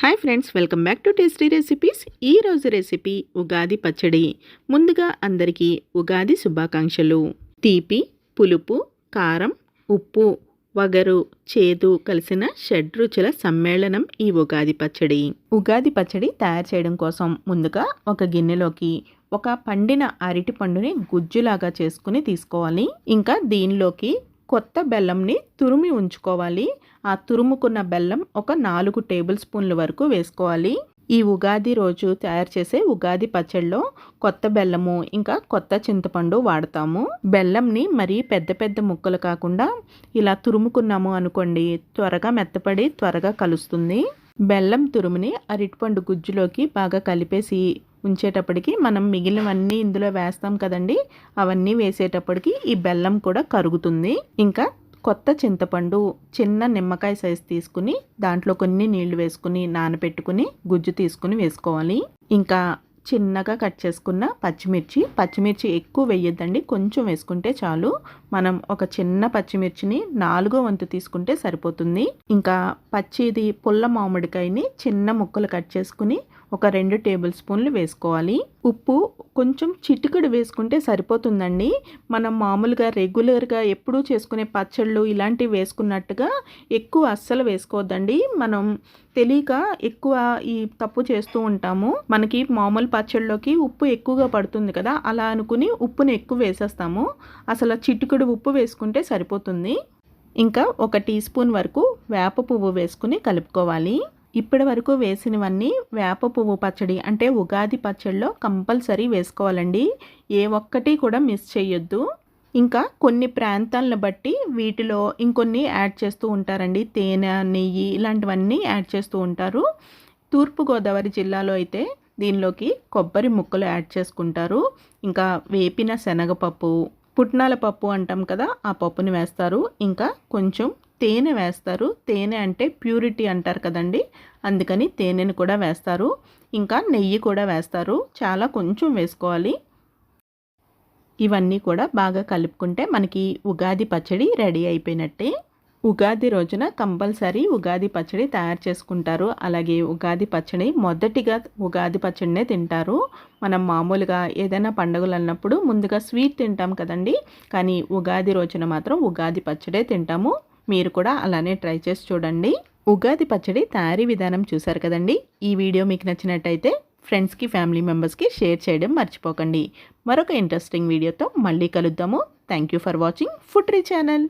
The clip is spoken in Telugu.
Hi friends, welcome back to tasty recipes. ఈరోజు రెసిపీ ఉగాది పచ్చడి. ముందుగా అందరికీ ఉగాది శుభాకాంక్షలు. తీపి, పులుపు, కారం, ఉప్పు, వగరు, చేదు కలిసిన షడ్రుచుల సమ్మేళనం ఈ ఉగాది పచ్చడి. ఉగాది పచ్చడి తయారు చేయడం కోసం ముందుగా ఒక గిన్నెలోకి ఒక పండిన అరటి పండుని గుజ్జులాగా చేసుకుని తీసుకోవాలి. ఇంకా దీనిలోకి కొత్త బెల్లంని తురిమి ఉంచుకోవాలి. ఆ తురుముకున్న బెల్లం ఒక 4 టేబుల్ స్పూన్ల వరకు వేసుకోవాలి. ఈ ఉగాది రోజు తయారు చేసే ఉగాది పచ్చడిలో కొత్త బెల్లము ఇంకా కొత్త చింతపండు వాడతాము. బెల్లంని మరీ పెద్ద పెద్ద ముక్కలు కాకుండా ఇలా తురుముకున్నాము అనుకోండి, త్వరగా మెత్తపడి త్వరగా కలుస్తుంది. బెల్లం తురుముని అరటిపండు గుజ్జులోకి బాగా కలిపేసి ఉంచేటప్పటికి మనం మిగిలినవన్నీ ఇందులో వేస్తాం కదండి, అవన్నీ వేసేటప్పటికి ఈ బెల్లం కూడా కరుగుతుంది. ఇంకా కొత్త చింతపండు చిన్న నిమ్మకాయ సైజు తీసుకుని దాంట్లో కొన్ని నీళ్లు వేసుకుని నానబెట్టుకుని గుజ్జు తీసుకుని వేసుకోవాలి. ఇంకా చిన్నగా కట్ చేసుకున్న పచ్చిమిర్చి ఎక్కువ వేయొద్దండి, కొంచెం వేసుకుంటే చాలు. మనం ఒక చిన్న పచ్చిమిర్చిని 4వ వంతు తీసుకుంటే సరిపోతుంది. ఇంకా పచ్చిది పుల్ల మామిడికాయని చిన్న ముక్కలు కట్ చేసుకుని ఒక 2 టేబుల్ స్పూన్లు వేసుకోవాలి. ఉప్పు కొంచెం చిటికెడు వేసుకుంటే సరిపోతుందండి. మనం మామూలుగా రెగ్యులర్గా ఎప్పుడూ చేసుకునే పచ్చళ్ళు ఇలాంటివి వేసుకున్నట్టుగా ఎక్కువ అస్సలు వేసుకోవద్దండి. మనం తెలియక ఎక్కువ ఈ తప్పు చేస్తూ ఉంటాము. మనకి మామూలు పచ్చళ్ళలోకి ఉప్పు ఎక్కువగా పడుతుంది కదా, అలా అనుకుని ఉప్పుని ఎక్కువ వేసేస్తాము. అసలు చిటికెడు ఉప్పు వేసుకుంటే సరిపోతుంది. ఇంకా 1 టీ స్పూన్ వరకు వేప పువ్వు వేసుకుని కలుపుకోవాలి. ఇప్పటి వరకు వేసినవన్నీ వేప పువ్వు పచ్చడి అంటే ఉగాది పచ్చడిలో కంపల్సరీ వేసుకోవాలండి. ఏ ఒక్కటి కూడా మిస్ చేయొద్దు. ఇంకా కొన్ని ప్రాంతాలను బట్టి వీటిలో ఇంకొన్ని యాడ్ చేస్తూ ఉంటారండి. తేనె, నెయ్యి ఇలాంటివన్నీ యాడ్ చేస్తూ ఉంటారు. తూర్పుగోదావరి జిల్లాలో అయితే దీనిలోకి కొబ్బరి ముక్కలు యాడ్ చేసుకుంటారు. ఇంకా వేపిన శనగపప్పు, పుట్నాల పప్పు అంటాం కదా, ఆ పప్పుని వేస్తారు. ఇంకా కొంచెం తేనె వేస్తారు. తేనె అంటే ప్యూరిటీ అంటారు కదండి, అందుకని తేనెని కూడా వేస్తారు. ఇంకా నెయ్యి కూడా వేస్తారు. చాలా కొంచెం వేసుకోవాలి. ఇవన్నీ కూడా బాగా కలుపుకుంటే మనకి ఉగాది పచ్చడి రెడీ అయిపోయినట్టే. ఉగాది రోజున కంపల్సరీ ఉగాది పచ్చడి తయారు చేసుకుంటారు. అలాగే ఉగాది పచ్చడి మొదటిగా ఉగాది పచ్చడినే తింటారు. మనం మామూలుగా ఏదైనా పండుగలు అన్నప్పుడు ముందుగా స్వీట్ తింటాం కదండి, కానీ ఉగాది రోజున మాత్రం ఉగాది పచ్చడే తింటాము. మీరు కూడా అలానే ట్రై చేసి చూడండి. ఉగాది పచ్చడి తయారీ విధానం చూసారు కదండి. ఈ వీడియో మీకు నచ్చినట్టయితే ఫ్రెండ్స్కి, ఫ్యామిలీ మెంబర్స్కి షేర్ చేయడం మర్చిపోకండి. మరొక ఇంట్రెస్టింగ్ వీడియోతో మళ్ళీ కలుద్దాము. Thank you for watching food re channel.